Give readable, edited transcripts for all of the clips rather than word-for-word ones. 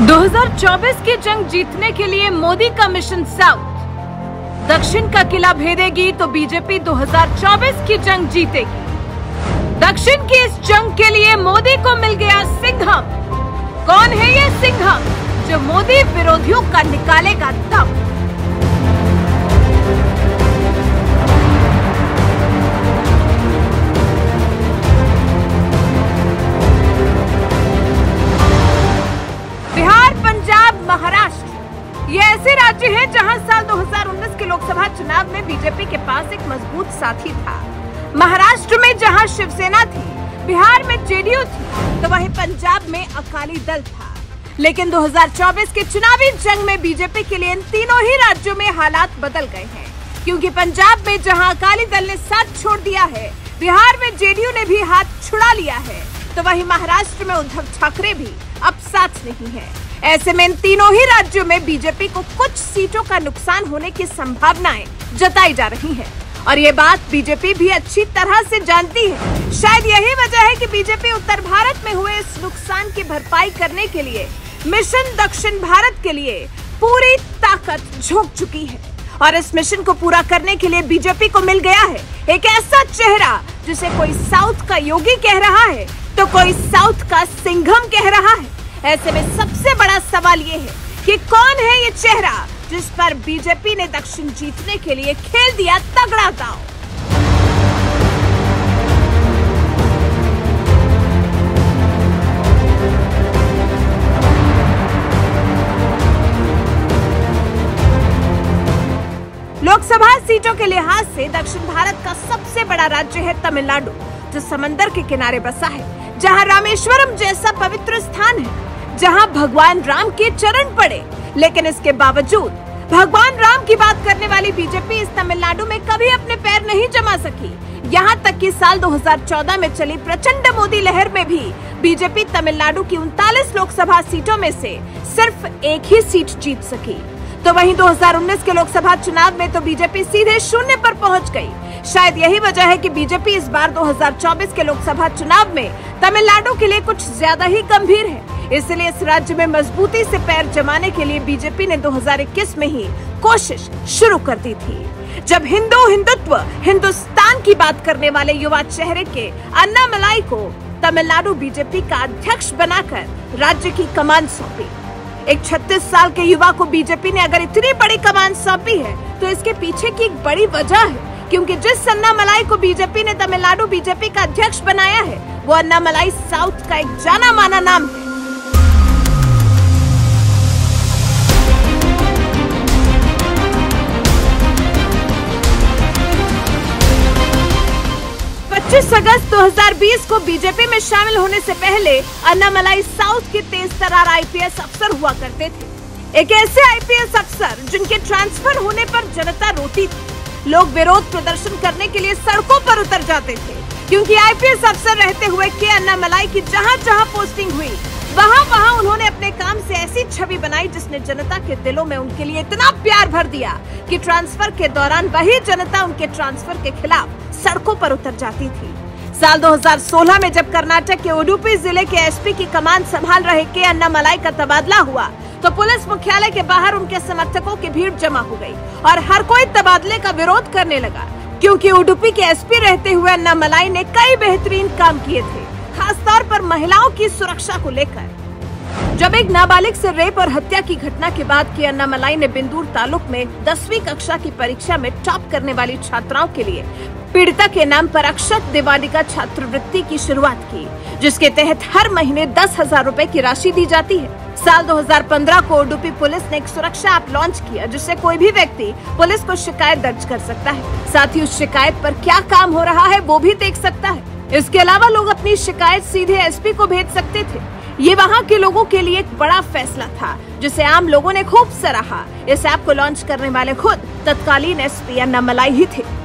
2024 की जंग जीतने के लिए मोदी का मिशन साउथ। दक्षिण का किला भेदेगी तो बीजेपी 2024 की जंग जीतेगी। दक्षिण की इस जंग के लिए मोदी को मिल गया सिंघम। कौन है ये सिंघम जो मोदी विरोधियों का निकालेगा दम? बिहार, पंजाब, महाराष्ट्र ये ऐसे राज्य हैं जहां साल 2019 के लोकसभा चुनाव में बीजेपी के पास एक मजबूत साथी था। महाराष्ट्र में जहां शिवसेना थी, बिहार में जेडीयू थी, तो वहीं पंजाब में अकाली दल था। लेकिन 2024 के चुनावी जंग में बीजेपी के लिए इन तीनों ही राज्यों में हालात बदल गए हैं, क्योंकि पंजाब में जहां अकाली दल ने साथ छोड़ दिया है, बिहार में जेडीयू ने भी हाथ छुड़ा लिया है, तो वहीं महाराष्ट्र में उद्धव ठाकरे भी अब साथ नहीं है। ऐसे में इन तीनों ही राज्यों में बीजेपी को कुछ सीटों का नुकसान होने की संभावनाएं जताई जा रही हैं, और ये बात बीजेपी भी अच्छी तरह से जानती है। शायद यही वजह है कि बीजेपी उत्तर भारत में हुए इस नुकसान की भरपाई करने के लिए मिशन दक्षिण भारत के लिए पूरी ताकत झोंक चुकी है। और इस मिशन को पूरा करने के लिए बीजेपी को मिल गया है एक ऐसा चेहरा जिसे कोई साउथ का योगी कह रहा है तो कोई साउथ का सिंघम कह रहा है। ऐसे में सबसे बड़ा सवाल ये है कि कौन है ये चेहरा जिस पर बीजेपी ने दक्षिण जीतने के लिए खेल दिया तगड़ा दांव। लोकसभा सीटों के लिहाज से दक्षिण भारत का सबसे बड़ा राज्य है तमिलनाडु, जो समंदर के किनारे बसा है, जहां रामेश्वरम जैसा पवित्र स्थान है, जहां भगवान राम के चरण पड़े। लेकिन इसके बावजूद भगवान राम की बात करने वाली बीजेपी इस तमिलनाडु में कभी अपने पैर नहीं जमा सकी। यहां तक कि साल 2014 में चली प्रचंड मोदी लहर में भी बीजेपी तमिलनाडु की 39 लोकसभा सीटों में से सिर्फ एक ही सीट जीत सकी। तो वहीं 2019 के लोकसभा चुनाव में तो बीजेपी सीधे शून्य पर पहुंच गई। शायद यही वजह है कि बीजेपी इस बार 2024 के लोकसभा चुनाव में तमिलनाडु के लिए कुछ ज्यादा ही गंभीर है। इसलिए इस राज्य में मजबूती से पैर जमाने के लिए बीजेपी ने 2021 में ही कोशिश शुरू कर दी थी, जब हिंदुत्व हिंदुस्तान की बात करने वाले युवा चेहरे के अन्नामलाई को तमिलनाडु बीजेपी का अध्यक्ष बनाकर राज्य की कमान सौंपी। एक 36 साल के युवा को बीजेपी ने अगर इतनी बड़ी कमान सौंपी है तो इसके पीछे की एक बड़ी वजह है, क्योंकि जिस अन्नामलाई को बीजेपी ने तमिलनाडु बीजेपी का अध्यक्ष बनाया है, वो अन्नामलाई साउथ का एक जाना माना नाम है। अगस्त 2020 को बीजेपी में शामिल होने से पहले अन्नामलाई साउथ के तेज तर्रार आईपीएस अफसर हुआ करते थे। एक ऐसे आईपीएस अफसर जिनके ट्रांसफर होने पर जनता रोती थी। लोग विरोध प्रदर्शन करने के लिए सड़कों पर उतर जाते थे, क्योंकि आईपीएस अफसर रहते हुए के अन्नामलाई की जहां पोस्टिंग हुई, वहां उन्होंने अपने काम से ऐसी छवि बनाई जिसने जनता के दिलों में उनके लिए इतना प्यार भर दिया कि ट्रांसफर के दौरान वही जनता उनके ट्रांसफर के खिलाफ सड़कों पर उतर जाती थी। साल 2016 में जब कर्नाटक के उडुपी जिले के एसपी की कमान संभाल रहे के अन्नामलाई का तबादला हुआ, तो पुलिस मुख्यालय के बाहर उनके समर्थकों की भीड़ जमा हो गई और हर कोई तबादले का विरोध करने लगा, क्योंकि उडुपी के एसपी रहते हुए अन्नामलाई ने कई बेहतरीन काम किए थे, खासतौर पर महिलाओं की सुरक्षा को लेकर। जब एक नाबालिग से रेप और हत्या की घटना के बाद की अन्नामलाई ने बिंदूर तालुक में 10वीं कक्षा की परीक्षा में टॉप करने वाली छात्राओं के लिए पीड़िता के नाम पर अक्षत दिवालिका छात्रवृत्ति की शुरुआत की, जिसके तहत हर महीने 10,000 रुपए की राशि दी जाती है। साल 2015 को उडुपी पुलिस ने एक सुरक्षा ऐप लॉन्च किया, जिससे कोई भी व्यक्ति पुलिस को शिकायत दर्ज कर सकता है, साथ ही उस शिकायत पर क्या काम हो रहा है वो भी देख सकता है। इसके अलावा लोग अपनी शिकायत सीधे एसपी को भेज सकते थे। ये वहाँ के लोगों के लिए एक बड़ा फैसला था, जिसे आम लोगों ने खूब सराहा। इस ऐप को लॉन्च करने वाले खुद तत्कालीन एसपी अन्नामलाई ही थे।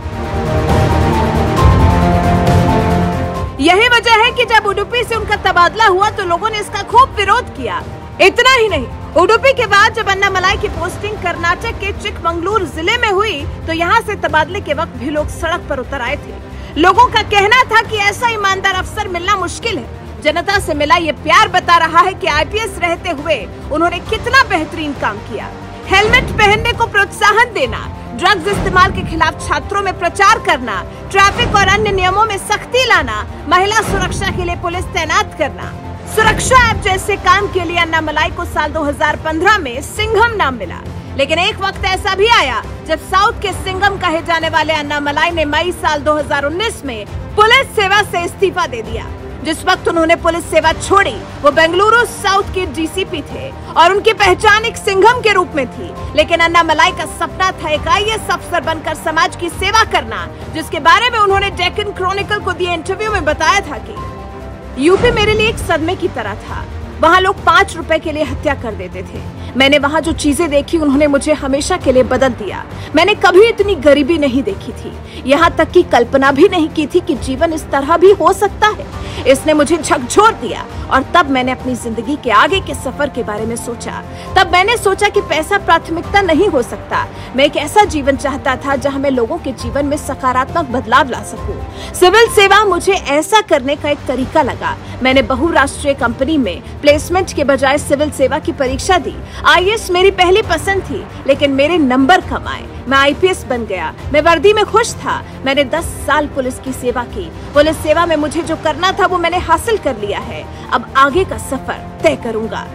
यही वजह है कि जब उडुपी से उनका तबादला हुआ तो लोगों ने इसका खूब विरोध किया। इतना ही नहीं, उडुपी के बाद जब अन्नामलाई की पोस्टिंग कर्नाटक के चिकमंगलूर जिले में हुई तो यहाँ से तबादले के वक्त भी लोग सड़क पर उतर आए थे। लोगों का कहना था कि ऐसा ईमानदार अफसर मिलना मुश्किल है जनता से मिला ये प्यार बता रहा है कि आईपीएस रहते हुए उन्होंने कितना बेहतरीन काम किया। हेलमेट पहनने को प्रोत्साहन देना, ड्रग्स इस्तेमाल के खिलाफ छात्रों में प्रचार करना, ट्रैफिक और अन्य नियमों में सख्ती लाना, महिला सुरक्षा के लिए पुलिस तैनात करना, सुरक्षा ऐप जैसे काम के लिए अन्नामलाई को साल 2015 में सिंघम नाम मिला। लेकिन एक वक्त ऐसा भी आया जब साउथ के सिंघम कहे जाने वाले अन्नामलाई ने मई साल 2019 में पुलिस सेवा से इस्तीफा दे दिया। जिस वक्त उन्होंने पुलिस सेवा छोड़ी वो बेंगलुरु साउथ के डीसीपी थे और उनकी पहचान एक सिंघम के रूप में थी। लेकिन अन्नामलाई का सपना था एक आईएएस अफसर बनकर समाज की सेवा करना, जिसके बारे में उन्होंने डेक्कन क्रॉनिकल को दिए इंटरव्यू में बताया था कि यूपी मेरे लिए एक सदमे की तरह था। वहाँ लोग 5 रुपए के लिए हत्या कर देते थे। मैंने वहाँ जो चीजें देखी उन्होंने मुझे हमेशा के लिए बदल दिया। मैंने कभी इतनी गरीबी नहीं देखी थी, यहाँ तक कि कल्पना भी नहीं की थी कि जीवन इस तरह भी हो सकता है। इसने मुझे झकझोर दिया और तब मैंने अपनी जिंदगी के आगे के सफर के बारे में सोचा। तब मैंने सोचा कि पैसा प्राथमिकता नहीं हो सकता। मैं एक ऐसा जीवन चाहता था जहाँ मैं लोगों के जीवन में सकारात्मक बदलाव ला सकूं। सिविल सेवा मुझे ऐसा करने का एक तरीका लगा। मैंने बहुराष्ट्रीय कंपनी में प्लेसमेंट के बजाय सिविल सेवा की परीक्षा दी। आईएएस मेरी पहली पसंद थी, लेकिन मेरे नंबर कम आए। मैं आईपीएस बन गया। मैं वर्दी में खुश था। मैंने 10 साल पुलिस की सेवा की। पुलिस सेवा में मुझे जो करना था वो मैंने हासिल कर लिया है। अब आगे का सफर तय करूंगा।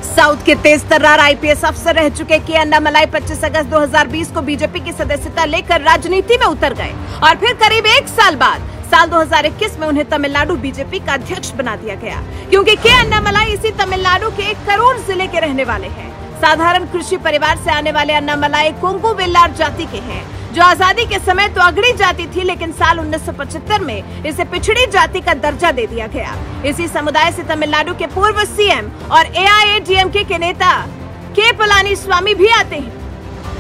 साउथ के तेज तर्रार आईपीएस अफसर रह चुके के अन्नामलाई 25 अगस्त 2020 को बीजेपी की सदस्यता लेकर राजनीति में उतर गए और फिर करीब 1 साल बाद साल 2021 में उन्हें तमिलनाडु बीजेपी का अध्यक्ष बना दिया गया, क्योंकि के अन्नामलाई इसी तमिलनाडु के एक करोड़ जिले के रहने वाले हैं। साधारण कृषि परिवार से आने वाले अन्नामलाई कोंकू वेल्लार जाति के हैं, जो आजादी के समय तो अगड़ी जाति थी, लेकिन साल 1975 में इसे पिछड़ी जाति का दर्जा दे दिया गया। इसी समुदाय से तमिलनाडु के पूर्व सीएम और एआईएडीएमके के नेता के पलानीस्वामी भी आते हैं।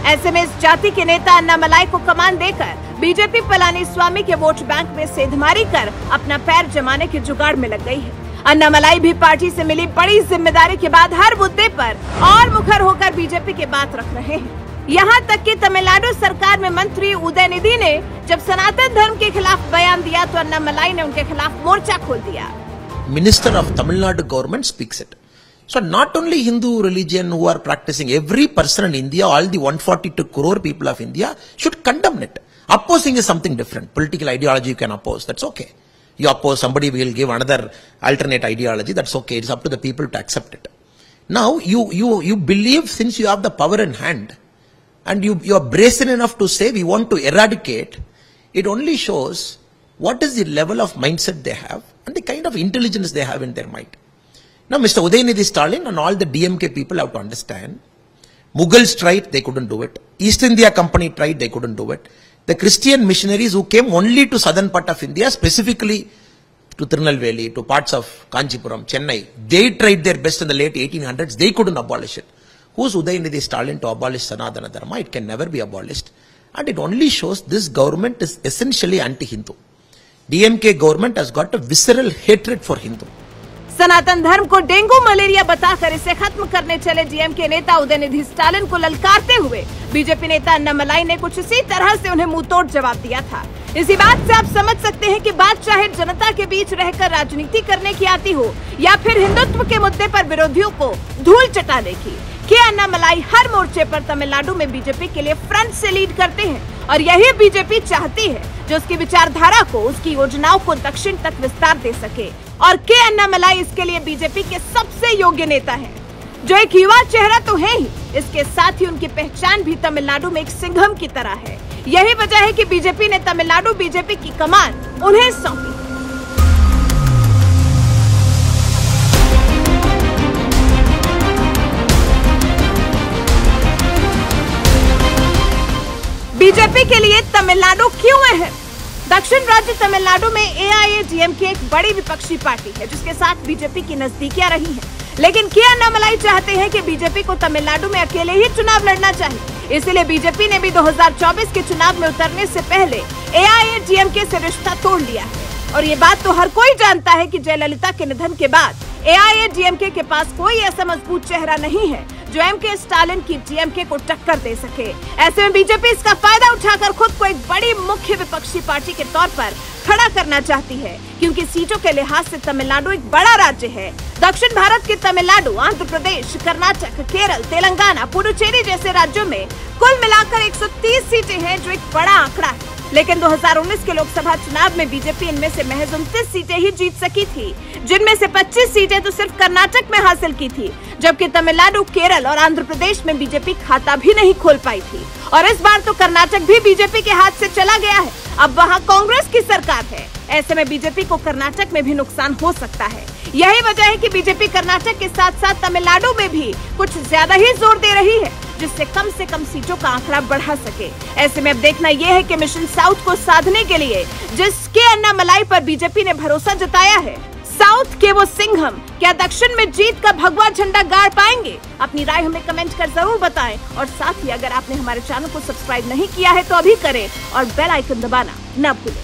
ऐसे में इस जाति के नेता अन्नामलाई को कमान देकर बीजेपी पलानीस्वामी के वोट बैंक में सेंधमारी कर अपना पैर जमाने के जुगाड़ में लग गई है। अन्नामलाई भी पार्टी से मिली बड़ी जिम्मेदारी के बाद हर मुद्दे पर और मुखर होकर बीजेपी की बात रख रहे हैं। यहाँ तक कि तमिलनाडु सरकार में मंत्री उदयनिधि ने जब सनातन धर्म के खिलाफ बयान दिया तो अन्नामलाई ने उनके खिलाफ मोर्चा खोल दिया। Minister of Tamil Nadu government speaks it. So not only Hindu religion who are practicing, every person in India, all the 142 crore people of India should condemn it. Opposing is something different. Political ideology you can oppose, that's okay. You oppose, somebody will give another alternate ideology, that's okay. It's up to the people to accept it. Now you believe, since you have the power in hand and you are brazen enough to say we want to eradicate, it only shows what is the level of mindset they have and the kind of intelligence they have in their mind. Now Mr. Udayanidhi Stalin and all the DMK people have to understand, Mughals tried, they couldn't do it. East India Company tried, they couldn't do it. The Christian missionaries who came only to southern part of India, specifically to Tirunelveli, to parts of Kanchipuram, Chennai, they tried their best in the late 1800s, they couldn't abolish it. Who's Udayanidhi Stalin to abolish Sanatana Dharma? It can never be abolished. And it only shows this government is essentially anti-Hindu. DMK government has got a visceral hatred for Hindu. सनातन धर्म को dengue malaria बताकर इसे खत्म करने चले DMK नेता उदयनिधि स्टालिन को ललकारते हुए बीजेपी नेता अन्नामलाई ने कुछ इसी तरह से उन्हें मुंहतोड़ जवाब दिया था। इसी बात से आप समझ सकते हैं कि बात चाहे जनता के बीच रहकर राजनीति करने की आती हो या फिर हिंदुत्व के मुद्दे पर विरोधियों को धूल चटाने की, के अन्नामलाई हर मोर्चे पर तमिलनाडु में बीजेपी के लिए फ्रंट से लीड करते हैं और यही बीजेपी चाहती है जो उसकी विचारधारा को, उसकी योजनाओं को दक्षिण तक विस्तार दे सके। और के अन्नामलाई इसके लिए बीजेपी के सबसे योग्य नेता हैं, जो एक युवा चेहरा तो है ही, इसके साथ ही उनकी पहचान भी तमिलनाडु में एक सिंघम की तरह है। यही वजह है कि बीजेपी ने तमिलनाडु बीजेपी की कमान उन्हें सौंपी। बीजेपी के लिए तमिलनाडु क्यों है? दक्षिण राज्य तमिलनाडु में एआईएडीएमके एक बड़ी विपक्षी पार्टी है जिसके साथ बीजेपी की नजदीकियां रही हैं। लेकिन के अन्नामलाई चाहते हैं कि बीजेपी को तमिलनाडु में अकेले ही चुनाव लड़ना चाहिए। इसलिए बीजेपी ने भी 2024 के चुनाव में उतरने से पहले एआईएडीएमके से रिश्ता तोड़ लिया है। और ये बात तो हर कोई जानता है कि जयललिता के निधन के बाद एआईएडीएमके के पास कोई ऐसा मजबूत चेहरा नहीं है जो एमके स्टालिन की डीएमके को टक्कर दे सके। ऐसे में बीजेपी इसका फायदा उठाकर खुद को एक बड़ी मुख्य विपक्षी पार्टी के तौर पर खड़ा करना चाहती है, क्योंकि सीटों के लिहाज से तमिलनाडु एक बड़ा राज्य है। दक्षिण भारत के तमिलनाडु, आंध्र प्रदेश, कर्नाटक, केरल, तेलंगाना, पुडुचेरी जैसे राज्यों में कुल मिलाकर 130 सीटें हैं, जो एक बड़ा आंकड़ा है। लेकिन 2019 के लोकसभा चुनाव में बीजेपी इनमें से महज 29 सीटें ही जीत सकी थी, जिनमें से 25 सीटें तो सिर्फ कर्नाटक में हासिल की थी, जबकि तमिलनाडु, केरल और आंध्र प्रदेश में बीजेपी खाता भी नहीं खोल पाई थी। और इस बार तो कर्नाटक भी बीजेपी के हाथ से चला गया है। अब वहाँ कांग्रेस की सरकार है। ऐसे में बीजेपी को कर्नाटक में भी नुकसान हो सकता है। यही वजह है कि बीजेपी कर्नाटक के साथ साथ तमिलनाडु में भी कुछ ज्यादा ही जोर दे रही है, जिससे कम से कम सीटों का आंकड़ा बढ़ा सके। ऐसे में अब देखना यह है कि मिशन साउथ को साधने के लिए जिसके अन्नामलाई पर बीजेपी ने भरोसा जताया है, साउथ के वो सिंघम क्या दक्षिण में जीत का भगवा झंडा गाड़ पाएंगे? अपनी राय हमें कमेंट कर जरूर बताएं और साथ ही अगर आपने हमारे चैनल को सब्सक्राइब नहीं किया है तो अभी करें और बेल आइकन दबाना न भूलें।